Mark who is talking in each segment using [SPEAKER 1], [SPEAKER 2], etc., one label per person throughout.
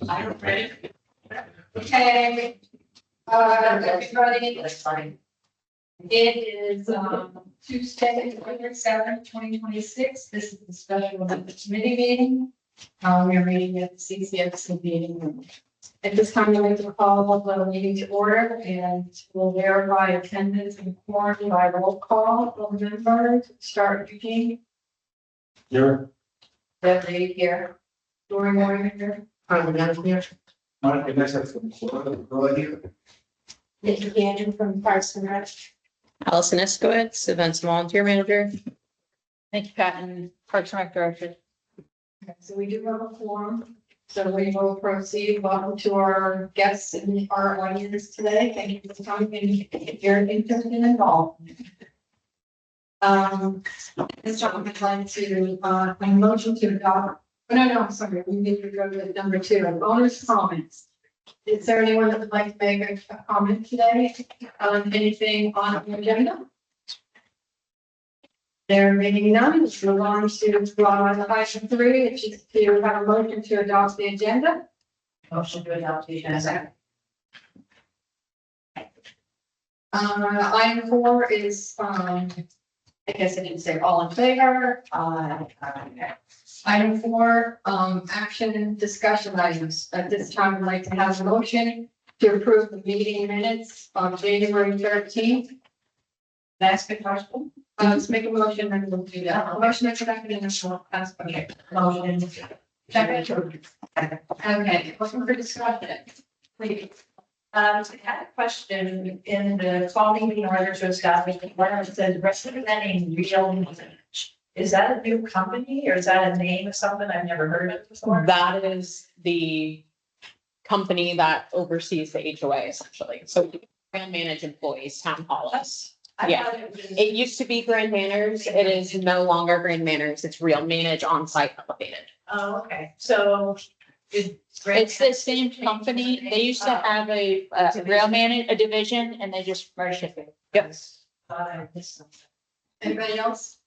[SPEAKER 1] I'm ready. Okay. Everybody, that's fine. It is Tuesday, November 7th, 2026. This is the special committee meeting. We are meeting at the CCFC meeting room. At this time, I'd like to call the meeting to order and we'll verify attendance and quorum by roll call of members. Start Eugene.
[SPEAKER 2] Here.
[SPEAKER 1] Deputy here. Dory Moore here.
[SPEAKER 3] I'm here.
[SPEAKER 2] Monica, nice to have you.
[SPEAKER 1] Nikki Gannon from Parks and Rec.
[SPEAKER 3] Allison Eskowitz, Events and Volunteer Manager.
[SPEAKER 4] Thank you, Pat, and Parks and Rec Director.
[SPEAKER 1] Okay, so we do have a forum, so we will proceed. Welcome to our guests and our audience today. Thank you for coming and your interest and involvement. This time I'd like to, a motion to adopt, no, sorry, we need to go to number 2, bonus comments. Is there anyone that would like to make a comment today on anything on the agenda? There being none, let's move on to item 3, which is to have a motion to adopt the agenda.
[SPEAKER 4] Motion to adopt the agenda.
[SPEAKER 1] Item 4 is, I guess I didn't say all in favor. Item 4, action and discussion items. At this time, I'd like to have a motion to approve the meeting minutes of January 13th.
[SPEAKER 4] That's the question.
[SPEAKER 1] Let's make a motion and we'll do that. Motion and second and we'll pass. Okay.
[SPEAKER 4] Motion.
[SPEAKER 1] Second. Okay, looking for discussion. Please.
[SPEAKER 4] I had a question in the call meeting order to establish where it says representing real image. Is that a new company or is that a name of something I've never heard of before?
[SPEAKER 3] That is the company that oversees the HOA essentially. So we brand manage employees, town hall is.
[SPEAKER 4] I
[SPEAKER 3] Yeah.
[SPEAKER 4] thought it was-
[SPEAKER 3] It used to be Grand Manners. It is no longer Grand Manners. It's Real Manage on-site elevated.
[SPEAKER 4] Oh, okay, so.
[SPEAKER 5] It's the same company. They used to have a rail manage, a division, and they just merged it.
[SPEAKER 3] Yep.
[SPEAKER 4] Thought I missed something.
[SPEAKER 1] Anybody else?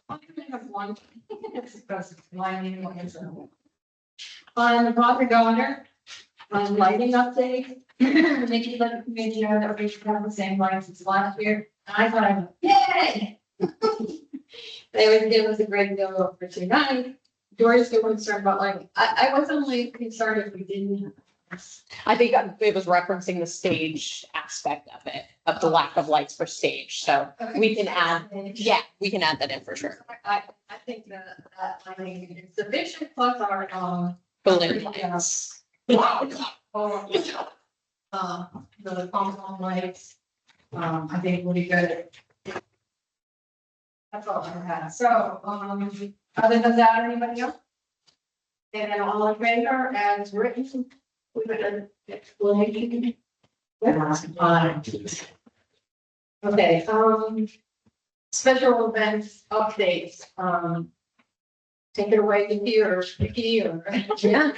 [SPEAKER 1] I only have one. It's because it's my name on it. On the property owner, on lighting update, Nikki let the committee know that we should have the same lights as last year. I thought, yay! They would give us a great deal of for tonight. Dory's still concerned about lighting. I was only concerned if we didn't.
[SPEAKER 3] I think it was referencing the stage aspect of it, of the lack of lights for stage. So we can add, yeah, we can add that in for sure.
[SPEAKER 1] I think that, I mean, it's sufficient plus our,
[SPEAKER 3] Balloon lights.
[SPEAKER 1] the pom-pom lights, I think will be good. That's all I have. So, other than that, anybody else? And then all in favor as written with an explanation? Okay, special events updates, take it away, Vicky, or.
[SPEAKER 3] Yeah.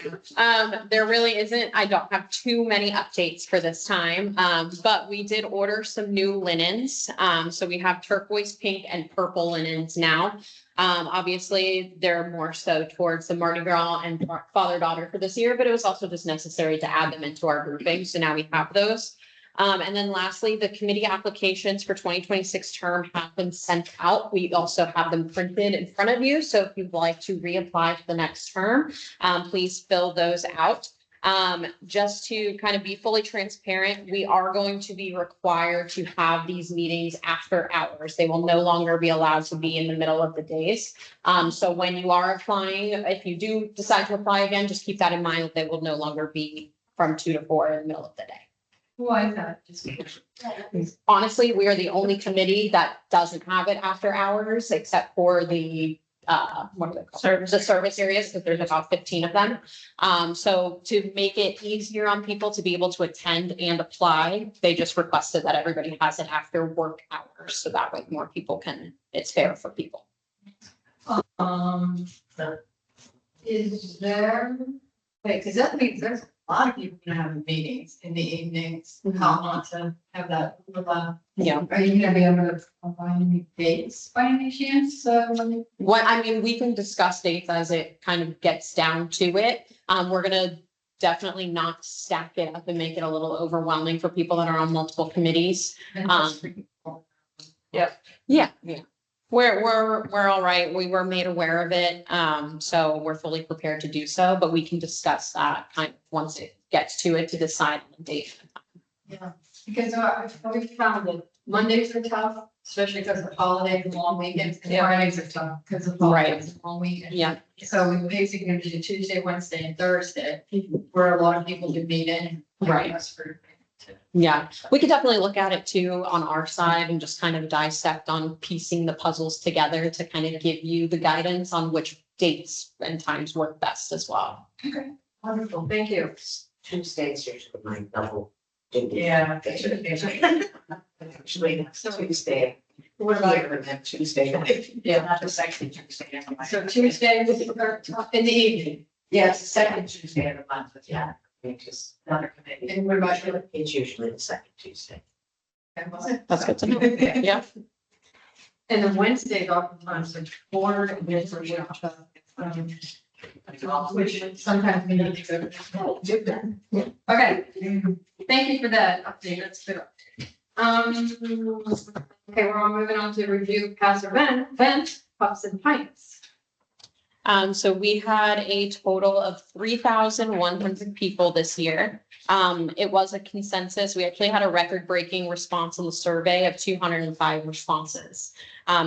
[SPEAKER 3] There really isn't, I don't have too many updates for this time, but we did order some new linens. So we have turquoise, pink and purple linens now. Obviously they're more so towards the Mardi Gras and father-daughter for this year, but it was also just necessary to add them into our grouping. So now we have those. And then lastly, the committee applications for 2026 term have been sent out. We also have them printed in front of you. So if you'd like to reapply for the next term, please fill those out. Just to kind of be fully transparent, we are going to be required to have these meetings after hours. They will no longer be allowed to be in the middle of the days. So when you are applying, if you do decide to apply again, just keep that in mind that they will no longer be from 2 to 4 in the middle of the day.
[SPEAKER 1] Why is that?
[SPEAKER 3] Honestly, we are the only committee that doesn't have it after hours, except for the, what are they called? The service areas, because there's about 15 of them. So to make it easier on people to be able to attend and apply, they just requested that everybody has it after work hours. So that way more people can, it's fair for people.
[SPEAKER 1] Is there, wait, because that means there's
[SPEAKER 4] a lot of people gonna have meetings in the evenings, how not to have that overlap.
[SPEAKER 3] Yeah.
[SPEAKER 1] Are you gonna be able to find any dates by any chance?
[SPEAKER 3] What, I mean, we can discuss dates as it kind of gets down to it. We're gonna definitely not stack it up and make it a little overwhelming for people that are on multiple committees. Yeah. We're all right. We were made aware of it. So we're fully prepared to do so, but we can discuss that kind of once it gets to it to decide on the date.
[SPEAKER 1] Yeah, because I've always found that Mondays are tough, especially because of holidays and long weekends, and
[SPEAKER 3] Yeah.
[SPEAKER 1] Fridays are tough because of holidays and long weekends.
[SPEAKER 3] Yeah.
[SPEAKER 1] So we basically gonna do Tuesday, Wednesday, and Thursday, where a lot of people do meet in. like
[SPEAKER 3] Right.
[SPEAKER 1] us for-
[SPEAKER 3] Yeah, we could definitely look at it too on our side and just kind of dissect on piecing the puzzles together to kind of give you the guidance on which dates and times work best as well.
[SPEAKER 1] Wonderful, thank you.
[SPEAKER 6] Tuesdays usually my double. duty.
[SPEAKER 4] Yeah.
[SPEAKER 6] Actually, next Tuesday.
[SPEAKER 1] What about,
[SPEAKER 6] Here and then Tuesday.
[SPEAKER 1] Yeah.
[SPEAKER 6] Not the second Tuesday. anyway.
[SPEAKER 1] so Tuesday in the evening,
[SPEAKER 6] Yes, the second Tuesday of the month, but yeah, which is another committee.
[SPEAKER 1] and what about you?
[SPEAKER 6] It's usually the second Tuesday.
[SPEAKER 3] That's good to know. Yeah,
[SPEAKER 1] And then Wednesdays oftentimes are board and workshop. Which sometimes we need to go. Okay, thank you for that update, that's good. Okay, we're all moving on to review past event, Pups and Pints.
[SPEAKER 3] so we had a total of 3,100 people this year. It was a consensus. We actually had a record-breaking response on the survey of 205 responses.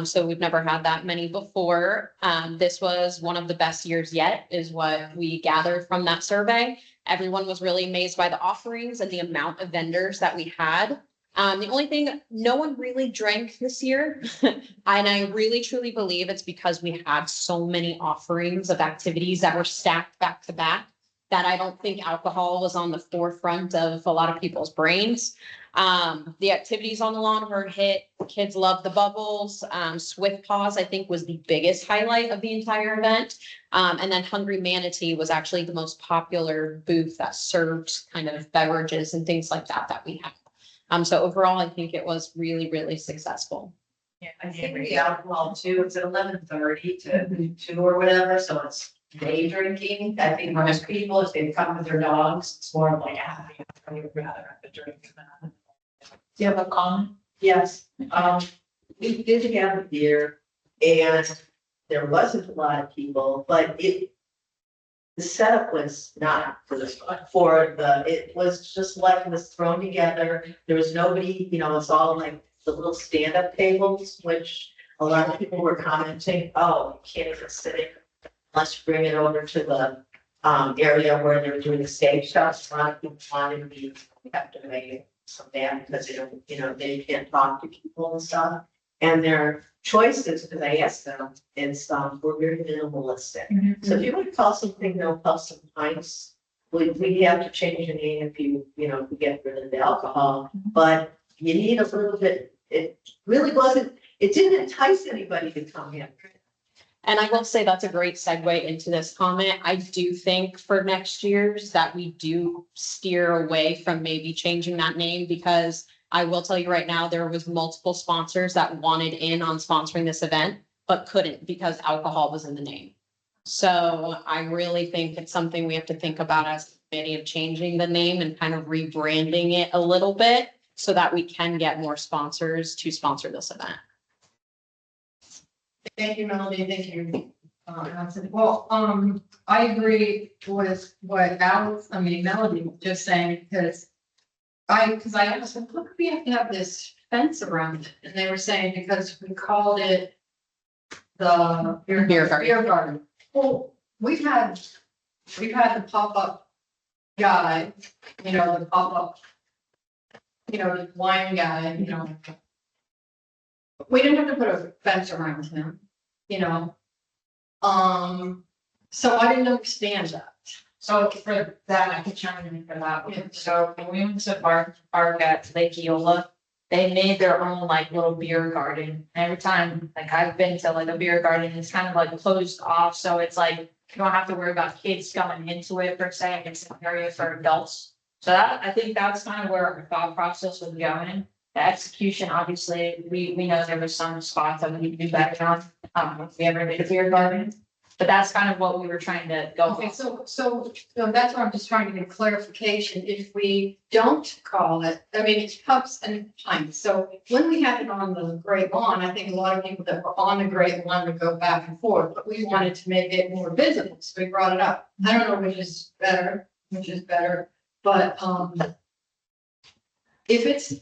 [SPEAKER 3] So we've never had that many before. This was one of the best years yet, is what we gathered from that survey. Everyone was really amazed by the offerings and the amount of vendors that we had. The only thing, no one really drank this year. And I really truly believe it's because we had so many offerings of activities that were stacked back to back that I don't think alcohol was on the forefront of a lot of people's brains. The activities on the lawn were a hit. Kids loved the bubbles. Swift Paws, I think, was the biggest highlight of the entire event. And then Hungry Manatee was actually the most popular booth that served kind of beverages and things like that we had. So overall, I think it was really, really successful.
[SPEAKER 4] Yeah, I think the alcohol too, it's at 11:30 to 2 or whatever, so it's day drinking. I think most people, if they come with their dogs, it's more like a happy, I would rather have a drink than that.
[SPEAKER 5] Do you have a comment?
[SPEAKER 4] Yes,
[SPEAKER 6] We did have a beer and there wasn't a lot of people, but the setup was not it was just like it was thrown together. There was nobody, it's all like the little stand-up tables, which a lot of people were commenting, oh, you can't even sit it. Let's bring it over to the area where they were doing the stage shots. A lot of people wanted to be kept away from that because they don't, they can't talk to people and stuff. And their choices, because I asked them, were very minimalistic. So if you want to call something, Pups and Pints, we have to change the name if you get rid of the alcohol. But you need a little bit, it didn't entice anybody to come in.
[SPEAKER 3] And I will say that's a great segue into this comment. I do think for next year's that we do steer away from maybe changing that name, because I will tell you right now, there was multiple sponsors that wanted in on sponsoring this event, but couldn't because alcohol was in the name. So I really think it's something we have to think about as a committee of changing the name and kind of rebranding it a little bit so that we can get more sponsors to sponsor this event.
[SPEAKER 1] Thank you, Melody, thank you. Allison. Well, I agree with what Melody was just saying, because I asked them, look, we have to have this fence around it, and they were saying because we called it the
[SPEAKER 3] Beer garden.
[SPEAKER 1] Beer garden. Well, we've had the pop-up guy, the pop-up, the wine guy, we didn't have to put a fence around him, so I didn't understand that.
[SPEAKER 5] So for that, I could chime in for that.
[SPEAKER 1] Yeah.
[SPEAKER 5] So when we went to park at Lake Eola, they made their own like little beer garden. Every time, like I've been to like a beer garden, it's kind of like closed off, so it's like You don't have to worry about kids going into it per se, it's an area for adults. So that, I think that's kind of where our thought process was going. The execution, obviously, we know there was some spots that we need to do better on, if we ever did a beer garden. But that's kind of what we were trying to go
[SPEAKER 1] Okay,
[SPEAKER 5] for.
[SPEAKER 1] so that's where I'm just trying to get clarification. If we don't call it, I mean, it's pups and pints. So when we had it on the Great Lawn, I think a lot of people that were on the Great Lawn would go back and forth, but we wanted to make it more visible, so we brought it up. I don't know which is better, but, if it's,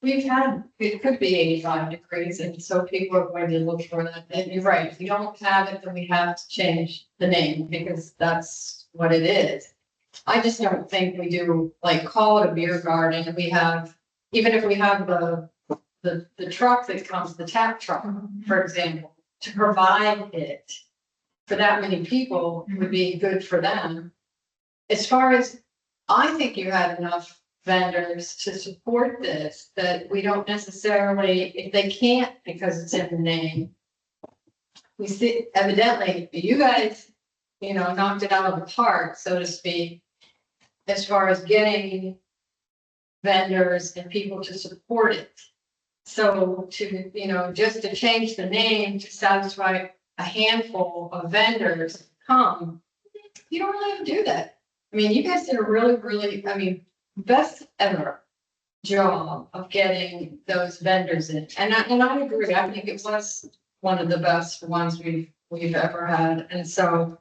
[SPEAKER 1] it could be 85 degrees, and so people are going to look for that. And you're right, if we don't have it, then we have to change the name, because that's what it is. I just don't think we do, like, call it a beer garden, we have, even if we have the truck that comes, the tap truck, for example, to provide it for that many people would be good for them. As far as, I think you had enough vendors to support this, that we don't necessarily, if they can't because it's in the name. We see, evidently, you guys, knocked it out of the park, so to speak, as far as getting vendors and people to support it. So to, just to change the name to satisfy a handful of vendors to come, you don't really have to do that. I mean, you guys did a really, best ever job of getting those vendors in. And I agree, I think it was one of the best ones we've ever had. And so,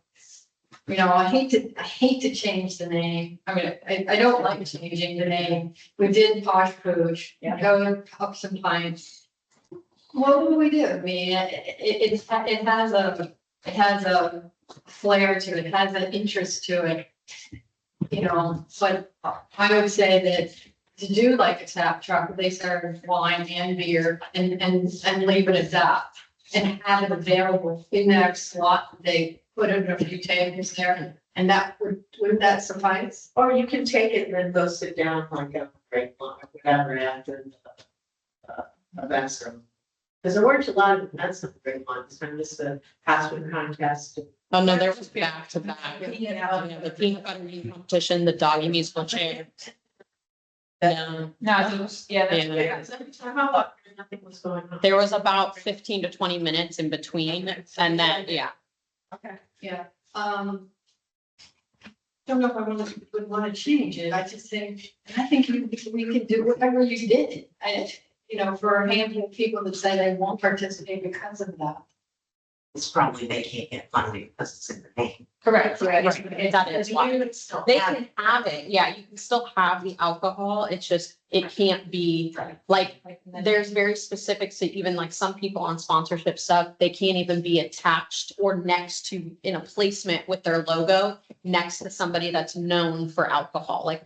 [SPEAKER 1] I hate to change the name. I mean, I don't like changing the name. We did Posh Pooch, go up some pints. What do we do? I mean, it has a flair to it, it has an interest to it. But I would say that to do like a tap truck, they serve wine and beer and leave it at that. And have it available in that slot, they put in a few tables there, and that would that suffice?
[SPEAKER 6] Or you can take it and then go sit down like a break or whatever after the events room. Because there weren't a lot of events at the Great Lawn, this time just a password contest.
[SPEAKER 3] Oh, no, there was back to back. The peanut butter eating competition, the doggy musical chair. No,
[SPEAKER 5] No, it was, yeah, that's.
[SPEAKER 3] Yeah.
[SPEAKER 6] Every time I walked, nothing was going on.
[SPEAKER 3] there was about 15 to 20 minutes in between, and then, yeah.
[SPEAKER 1] Okay, yeah, don't know if I would wanna change it, I just think, we can do whatever you did. And, for a handful of people that say they won't participate because of that.
[SPEAKER 6] It's probably they can't get funding because it's in the name.
[SPEAKER 3] Correct.
[SPEAKER 5] Right.
[SPEAKER 3] That is why.
[SPEAKER 6] You would still
[SPEAKER 3] They
[SPEAKER 6] have
[SPEAKER 3] can have it, yeah, you can still have the alcohol, it's just, it can't be, like, there's very specifics to even like some people on sponsorship stuff, they can't even be attached or next to, in a placement with their logo, next to somebody that's known for alcohol, like,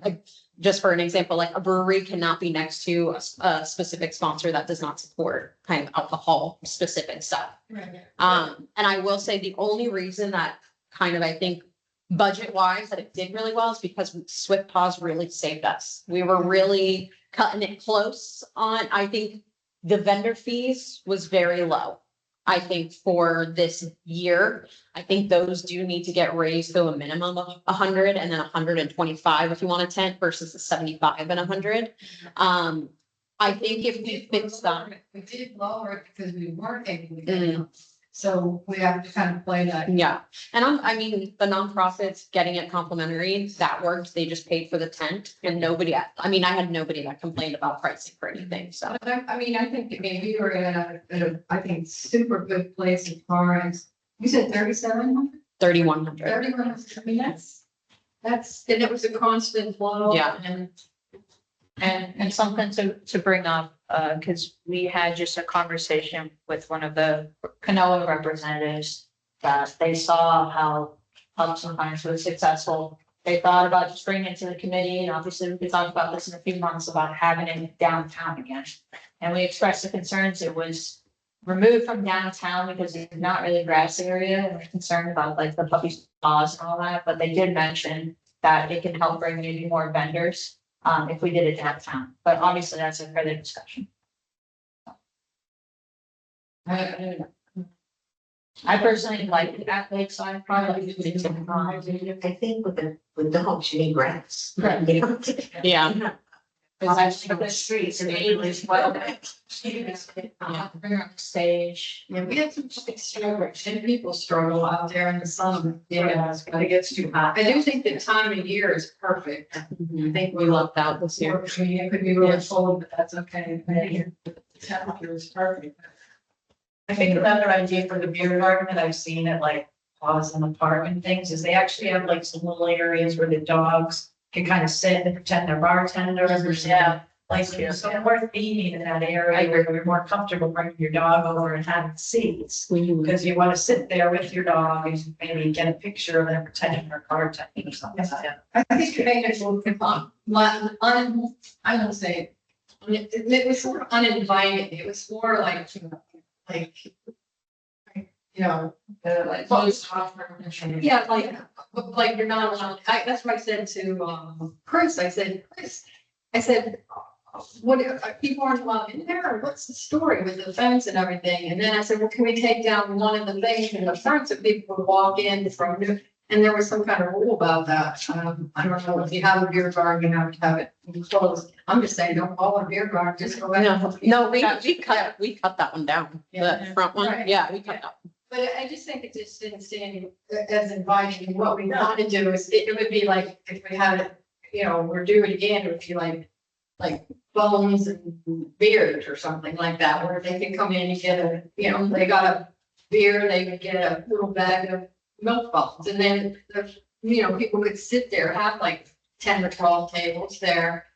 [SPEAKER 3] just for an example, like a brewery cannot be next to a specific sponsor that does not support kind of alcohol specific stuff.
[SPEAKER 1] Right.
[SPEAKER 3] And I will say the only reason that kind of, I think, budget wise, that it did really well is because Swift Paws really saved us. We were really cutting it close on, I think the vendor fees was very low. I think for this year, I think those do need to get raised to a minimum of 100 and then 125 if you want a tent versus the 75 and 100. I think if we fix that.
[SPEAKER 1] We did lower it because we weren't able to get it. So we have to kind of play that.
[SPEAKER 3] Yeah, and I mean, the nonprofits getting it complimentary, that worked. They just paid for the tent and nobody, I mean, I had nobody that complained about pricing for anything, so.
[SPEAKER 1] But I think, we were in a, I think, super good place as far as, you said 3,700?
[SPEAKER 3] 3,100.
[SPEAKER 1] 3,100, I mean, that's, and it was a constant flow.
[SPEAKER 3] Yeah.
[SPEAKER 5] And something to bring up, because we had just a conversation with one of the Canoa representatives, that they saw how Pubs and Pints was successful. They thought about just bringing it to the committee, and obviously we could talk about this in a few months about having it downtown again. And we expressed the concerns, it was removed from downtown because it's not really a grass area, and we're concerned about like the puppy paws and all that, but they did mention that it can help bring maybe more vendors. If we did it downtown, but obviously that's a further discussion. I personally like it at Lakeside, probably like it to
[SPEAKER 6] I think with dogs, you need grass.
[SPEAKER 5] Right.
[SPEAKER 6] You know?
[SPEAKER 3] Yeah.
[SPEAKER 5] Because I think the streets and English, well, bring her on stage.
[SPEAKER 1] Yeah, we had some struggle, and people struggle out there in the sun. Yeah, when it gets too hot. I do think the time of year is perfect. I think
[SPEAKER 3] We lucked out this year.
[SPEAKER 1] It could be really cold, but that's okay. The temperature is perfect.
[SPEAKER 4] I think another idea for the beer garden that I've seen at like Plaza and the Park and things is they actually have like some little areas where the dogs can kind of sit and pretend they're bartenders. Yeah. Like, so worth being in that area where you're more comfortable bringing your dog over and having seats. Because you want to sit there with your dog and maybe get a picture of them pretending they're bartending or something like that.
[SPEAKER 1] I think the maintenance will come on, I don't say, it was sort of uninviting. It was more like, like closed off. Yeah, like you're not allowed, that's what I said to, Chris, I said, what, people aren't allowed in there, or what's the story with the fence and everything? And then I said, well, can we take down one of the things in the front so people would walk in from, and there was some kind of rule about that. I don't know, if you have a beer garden, you have to have it closed. I'm just saying, don't call it a beer garden, just go back.
[SPEAKER 3] No, we cut that one down, the
[SPEAKER 1] Yeah.
[SPEAKER 3] front one,
[SPEAKER 1] Right.
[SPEAKER 3] yeah, we cut that.
[SPEAKER 1] But I just think it just didn't stand as inviting, and what we want to do is, it would be like, if we had it, we're doing it again, it would be like bones and beers or something like that, where they can come in and get they got a beer, they would get a little bag of milk bones, and then, people could sit there, have like 10 or 12 tables there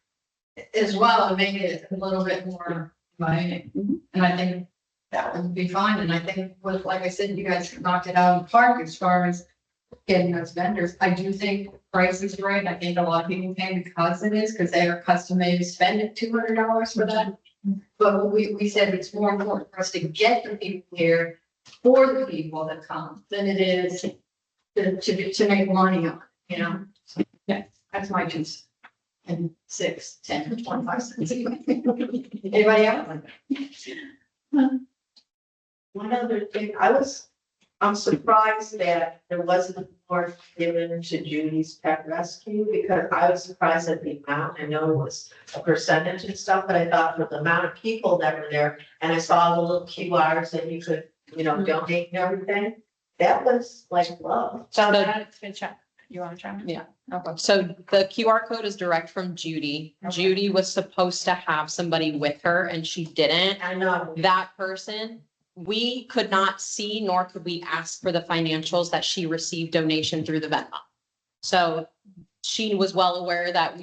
[SPEAKER 1] as well, and make it a little bit more inviting. And I think that would be fine, and I think with, like I said, you guys knocked it out of the park as far as getting those vendors. I do think price is right. I think a lot of people pay because it is, because they are custom made, spend $200 for that. But we said it's more important for us to get the people here for the people that come than it is to make money on, So, yeah, that's my 2 cents. And 6, 10, 25 cents. Anybody else?
[SPEAKER 6] One other thing, I'm surprised that there wasn't more given to Judy's Pet Rescue, because I was surprised at the amount. I know it was a percentage and stuff, but I thought for the amount of people that were there, and I saw the little QRs that you could, donate and everything. That was like love.
[SPEAKER 5] So
[SPEAKER 3] The-
[SPEAKER 5] that's good check. You want to try?
[SPEAKER 3] Yeah.
[SPEAKER 5] Okay.
[SPEAKER 3] So the QR code is direct from Judy.
[SPEAKER 5] Okay.
[SPEAKER 3] Judy was supposed to have somebody with her and she didn't.
[SPEAKER 6] I know.
[SPEAKER 3] That person, we could not see, nor could we ask for the financials that she received donation through the Venmo. So she was well aware that,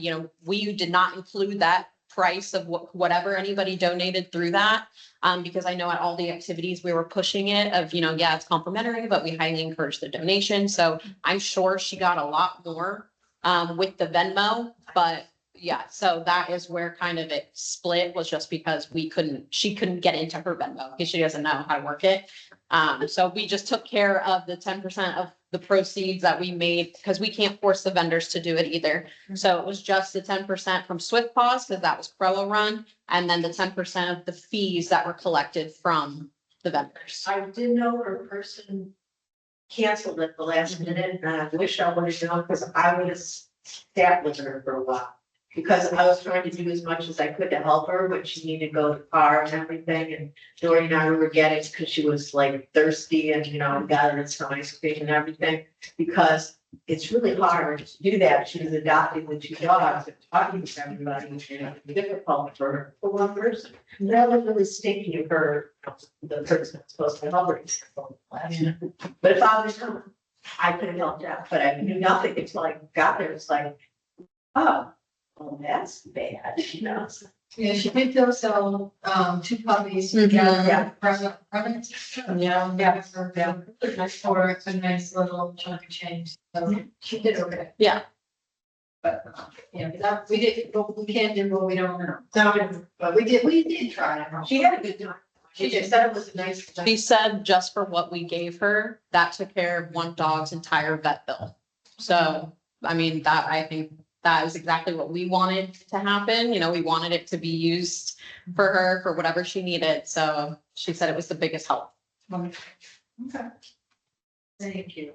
[SPEAKER 3] we did not include that price of whatever anybody donated through that. Because I know at all the activities, we were pushing it of, yeah, it's complimentary, but we highly encourage the donation. So I'm sure she got a lot more with the Venmo, but yeah, so that is where kind of it split, was just because she couldn't get into her Venmo because she doesn't know how to work it. So we just took care of the 10% of the proceeds that we made, because we can't force the vendors to do it either. So it was just the 10% from Swift Paws, because that was Crowell run, and then the 10% of the fees that were collected from the vendors.
[SPEAKER 6] I did know her person canceled at the last minute, and I wish I would have known, because I would have sat with her for a while. Because I was trying to do as much as I could to help her, but she needed to go to the car and everything, and Dory and I were getting, because she was like thirsty and, got her some ice cream and everything. Because it's really hard to do that. She was adopted with 2 dogs and talking to everybody, and it's difficult for one person. That was really stinky of her, the person that's supposed to help her. But if I was her, I could have helped out, but I knew nothing until I got there. It's like, oh, well, that's bad,
[SPEAKER 1] Yeah, she did sell 2 puppies.
[SPEAKER 3] Mhm.
[SPEAKER 1] Yeah. Pregnant.
[SPEAKER 3] Yeah.
[SPEAKER 1] Yeah, for a nice little chunk of change. So she did okay.
[SPEAKER 3] Yeah.
[SPEAKER 1] But, that, we did, we can't do what we don't know. So, but we did try.
[SPEAKER 6] She had a good time. She just said it was a nice.
[SPEAKER 3] She said just for what we gave her, that took care of one dog's entire vet bill. So, I mean, I think that is exactly what we wanted to happen. We wanted it to be used for her, for whatever she needed. So she said it was the biggest help.
[SPEAKER 1] Okay. Thank you,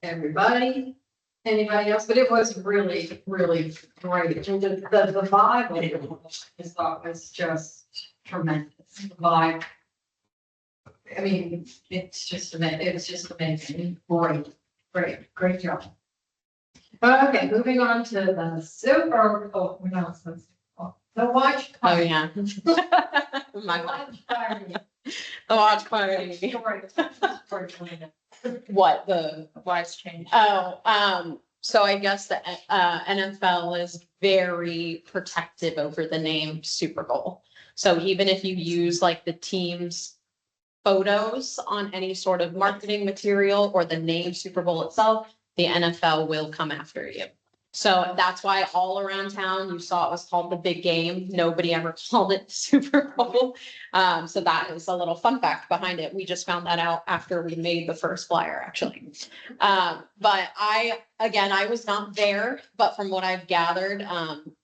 [SPEAKER 1] everybody. Anybody else? But it was really, really great. The vibe of it was just tremendous. The vibe. I mean, it's just amazing. It was just amazing. Great job. Okay, moving on to the super, oh, we're not supposed to. The watch.
[SPEAKER 3] Oh, yeah. My,
[SPEAKER 1] Watch party.
[SPEAKER 3] the watch party.
[SPEAKER 1] Story.
[SPEAKER 3] What, the,
[SPEAKER 5] Why it's changed?
[SPEAKER 3] so I guess the NFL is very protective over the name Super Bowl. So even if you use like the team's photos on any sort of marketing material or the name Super Bowl itself, the NFL will come after you. So that's why all around town, you saw it was called the big game. Nobody ever called it Super Bowl. So that is a little fun fact behind it. We just found that out after we made the first flyer, actually. But I was not there, but from what I've gathered,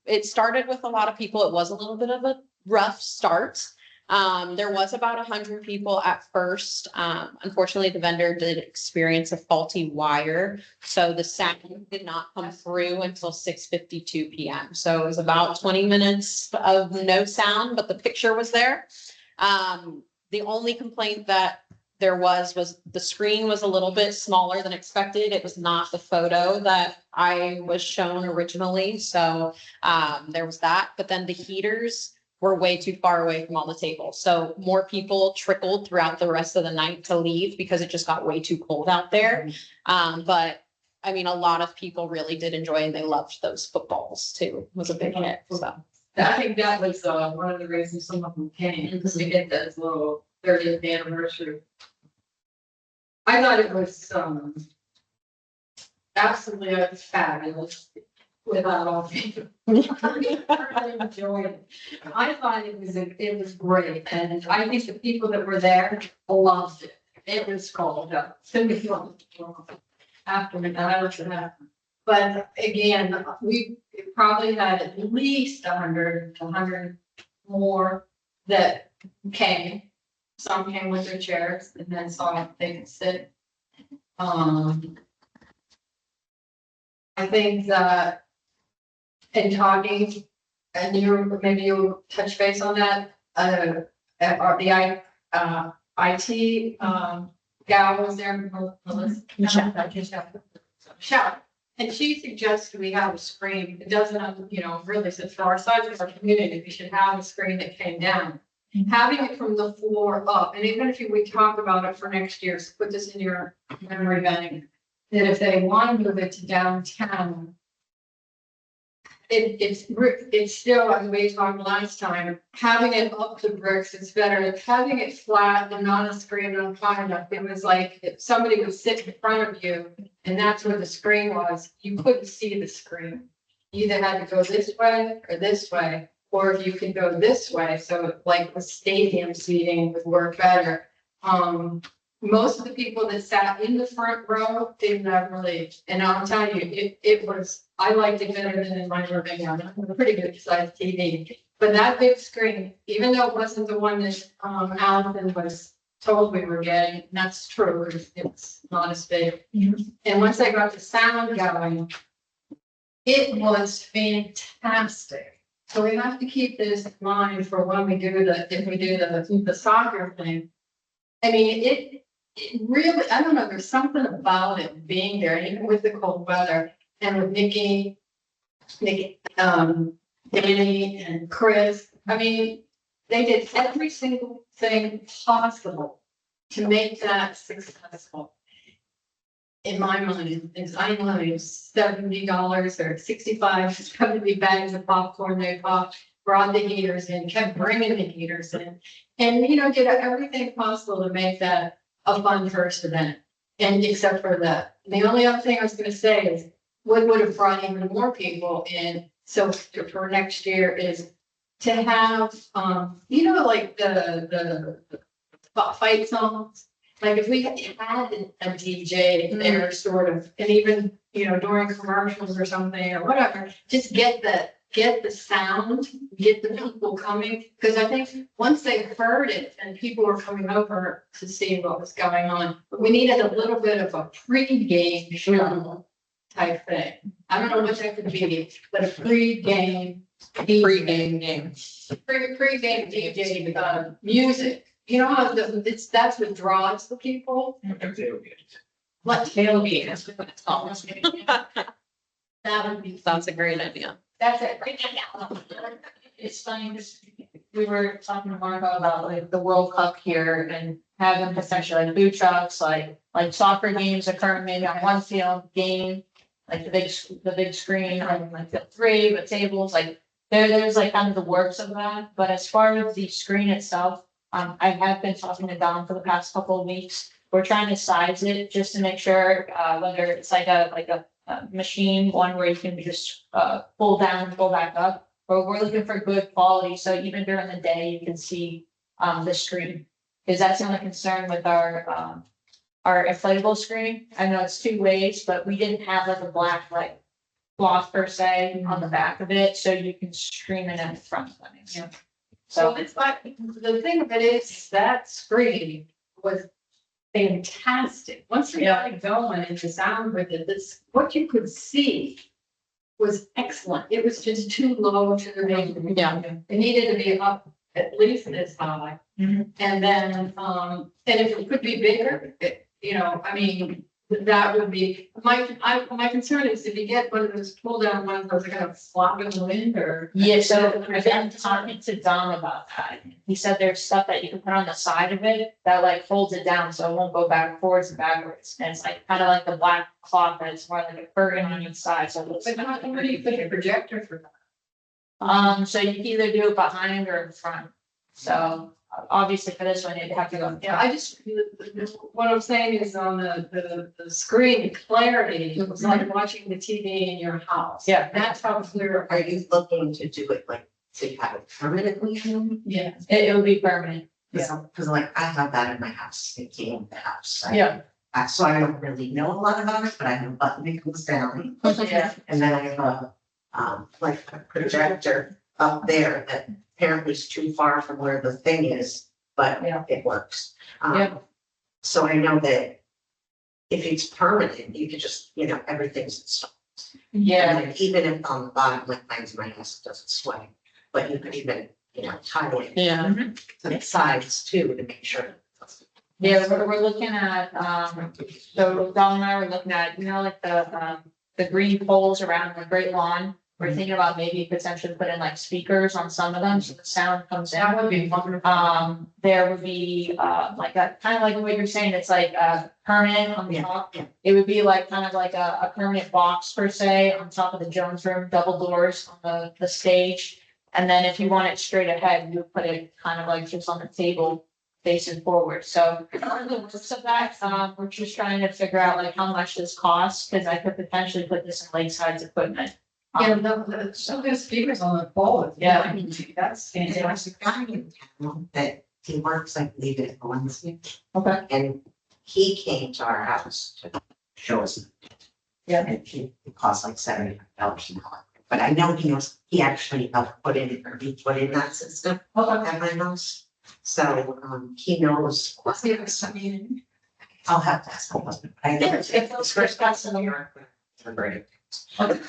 [SPEAKER 3] it started with a lot of people. It was a little bit of a rough start. There was about 100 people at first. Unfortunately, the vendor did experience a faulty wire, so the sound did not come through until 6:52 p.m. So it was about 20 minutes of no sound, but the picture was there. The only complaint that there was the screen was a little bit smaller than expected. It was not the photo that I was shown originally, so there was that. But then the heaters were way too far away from all the tables. So more people trickled throughout the rest of the night to leave because it just got way too cold out there. But I mean, a lot of people really did enjoy and they loved those footballs too. It was a big hit, so.
[SPEAKER 1] I think that was one of the reasons some of them came, because we did this little 30th anniversary. I thought it was absolutely fabulous without all people. I enjoyed it. I thought it was great, and I think the people that were there loved it. It was cold up. After that, but again, we probably had at least 100 more that came. Some came with their chairs and then saw if they could sit. I think that in talking, and maybe you'll touch base on that, the IT gal was there, Melissa. Michelle, and she suggested we have a screen. It doesn't, really, since for our size of our community, we should have a screen that came down. Having it from the floor up, and even if we talk about it for next year, so put this in your memory bank, that if they want to move it to downtown, it's still, like we talked last time, having it up to bricks is better. Having it flat and not a screen on high enough, it was like if somebody would sit in front of you and that's where the screen was, you couldn't see the screen. You either had to go this way, or if you could go this way, so like the stadium seating would work better. Most of the people that sat in the front row didn't have really, and I'll tell you, it was, I liked it better than in my living room. I have a pretty good sized TV. But that big screen, even though it wasn't the one that Allison was told we were getting, and that's true, it's not as big. And once I got the sound going, it was fantastic. So we have to keep this in mind for when we do if we do the soccer thing. I mean, it really, I don't know, there's something about it being there, even with the cold weather, and with Nikki, Danny and Chris. I mean, they did every single thing possible to make that successful. In my mind, I know it's $70 or $65, 70 bags of popcorn they popped, brought the heaters in, kept bringing the heaters in, and did everything possible to make that a fun first event. And except for that, the only other thing I was going to say is what would have brought even more people in. So for next year is to have, like the fight songs. Like if we had a DJ there sort of, and even, during commercials or something or whatever, just get get the sound, get the people coming, because I think once they heard it and people were coming over to see what was going on, but we needed a little bit of a pre-game show type thing. I don't know what that could be, but a pre-game.
[SPEAKER 3] Pre-game game.
[SPEAKER 1] Pre-game DJ, music, you know how that's what draws the people, like tailgate, that's what it's called. That would be.
[SPEAKER 3] That's a great idea.
[SPEAKER 1] That's it.
[SPEAKER 5] It's funny, because we were talking to Marco about like the World Cup here and having potentially like food trucks, like soccer games occurring maybe on one field, game, like the big screen on like field 3, but tables, like there's like kind of the works of that. But as far as the screen itself, I have been talking to Don for the past couple of weeks. We're trying to size it just to make sure, whether it's like a machine, one where you can just pull down and pull back up, but we're looking for good quality, so even during the day, you can see the screen. Because that's the only concern with our inflatable screen. I know it's 2 ways, but we didn't have like a black like cloth per se on the back of it, so you can stream it in the front of it.
[SPEAKER 1] So
[SPEAKER 5] So
[SPEAKER 1] it's like, the thing of it is, that screen was fantastic. Once we got it going and the sound with it, this, what you could see was excellent. It was just too low to the.
[SPEAKER 3] Yeah.
[SPEAKER 1] It needed to be up at least this high.
[SPEAKER 5] Mhm.
[SPEAKER 1] And then, and if it could be bigger, I mean, that would be, my concern is if you get one of those pull down ones, those are gonna flop in the wind or.
[SPEAKER 5] yeah, so I've been talking to Don about that. He said there's stuff that you can put on the side of it that like holds it down so it won't go forwards and backwards. And it's like kind of like the black cloth that's more like a curtain on each side, so it looks.
[SPEAKER 1] But how, where do you put a projector for that?
[SPEAKER 5] So you can either do it behind or in front. So obviously for this one, you'd have to go.
[SPEAKER 1] Yeah, I just, what I'm saying is on the screen clarity, it was like watching the TV in your house.
[SPEAKER 5] Yeah.
[SPEAKER 1] That's how clear.
[SPEAKER 6] Are you looking to do it like, to have it permanently?
[SPEAKER 1] Yeah.
[SPEAKER 5] It would be permanent.
[SPEAKER 6] Cause like I have that in my house, it came in the house.
[SPEAKER 5] Yeah.
[SPEAKER 6] So I don't really know a lot about it, but I have a button that goes down.
[SPEAKER 5] Yeah.
[SPEAKER 6] And then I have like a projector up there that apparently is too far from where the thing is, but
[SPEAKER 5] Yeah.
[SPEAKER 6] it works.
[SPEAKER 5] Yeah.
[SPEAKER 6] So I know that if it's permanent, you could just, everything's installed.
[SPEAKER 5] Yeah.
[SPEAKER 6] And even if on the bottom, like mine's my house, it doesn't sway, but you could even, tie it
[SPEAKER 3] Yeah.
[SPEAKER 6] to the sides too to make sure.
[SPEAKER 5] Yeah, we're looking at, so Don and I were looking at, like the green poles around the Great Lawn. We're thinking about maybe potentially putting like speakers on some of them so the sound comes in.
[SPEAKER 1] That would be wonderful.
[SPEAKER 5] There would be, like a, kind of like what you're saying, it's like permanent on the
[SPEAKER 6] Yeah,
[SPEAKER 5] top.
[SPEAKER 6] yeah.
[SPEAKER 5] It would be like kind of like a permanent box per se on top of the Jones room, double doors on the stage. And then if you want it straight ahead, you would put it kind of like just on the table facing forward. So one of the works of that, we're just trying to figure out like how much this costs, because I could potentially put this in Lakeside's equipment.
[SPEAKER 1] Yeah, some of the speakers on the pole.
[SPEAKER 5] Yeah.
[SPEAKER 1] That's
[SPEAKER 6] There's
[SPEAKER 1] fantastic.
[SPEAKER 6] a guy in town that he works, I believe, at Valencia.
[SPEAKER 5] Okay.
[SPEAKER 6] And he came to our house to show us.
[SPEAKER 5] Yeah.
[SPEAKER 6] And it cost like $75 an hour. But I know he actually helped put in that system at my house. So, he knows. I'll have to ask my husband. I know.
[SPEAKER 5] If those first guys in the room.
[SPEAKER 6] Great.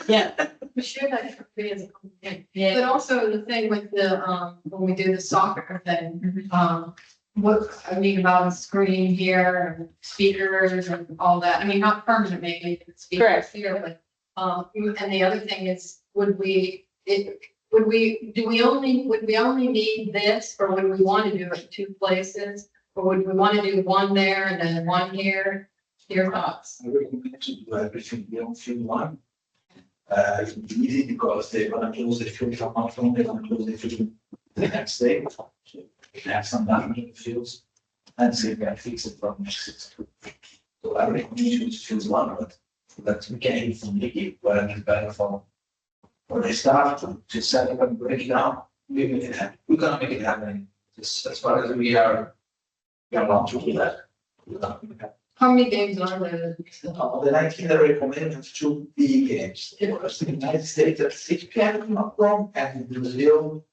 [SPEAKER 5] Yeah,
[SPEAKER 1] We share that for free as a company.
[SPEAKER 5] yeah.
[SPEAKER 1] But also the thing with the, when we do the soccer thing, what I mean about a screen here and speakers and all that, I mean, not permanent maybe, but speakers
[SPEAKER 5] Correct.
[SPEAKER 1] here, but, and the other thing is, would we only need this, or would we want to do it in 2 places? Or would we want to do one there and then one here? Your thoughts?
[SPEAKER 2] I recommend to do everything beyond field 1. It would be easy because they're gonna close the field from one phone, they're gonna close the field the next day. So we can have some damage in the fields and see if we can fix it from next season. So I recommend you choose field 1, but that we can hit from Mickey, where it's better for they start to set up and break it down. We're gonna make it happen. Just as far as we are allowed to do that. We're gonna make it happen.
[SPEAKER 1] How many games are there?
[SPEAKER 2] The 19 they recommend have two big games. It was in the United States at 6 p.m. if I'm not wrong, and in Brazil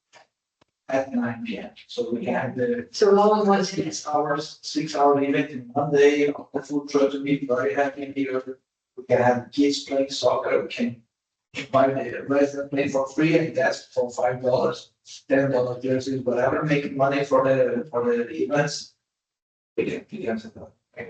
[SPEAKER 2] at 9 p.m. So we can have the
[SPEAKER 1] So all in one day.
[SPEAKER 2] 6 hour event in one day. The food truck will be very happy here. We can have kids playing soccer. We can invite the resident play for free and that's for $5, $10 jerseys, whatever, making money for the events. We can set up. I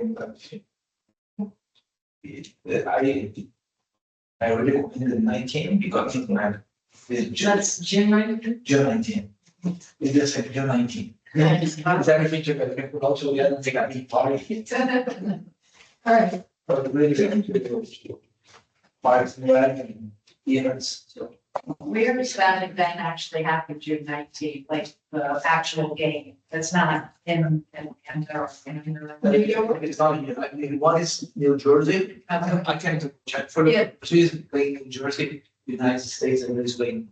[SPEAKER 2] really recommend the 19 because it's not.
[SPEAKER 1] That's June, right?
[SPEAKER 2] June 19. It's just like June 19. It's everything you can put out, so we don't think I need party.
[SPEAKER 1] All right,
[SPEAKER 2] But really, parties and events, so.
[SPEAKER 4] Where does that event actually happen, June 19th, like the actual game? That's not in Atlanta or
[SPEAKER 2] New York is not, I mean, one is New Jersey. I can check for
[SPEAKER 4] Yeah.
[SPEAKER 2] the, she's playing New Jersey, United States, and is playing,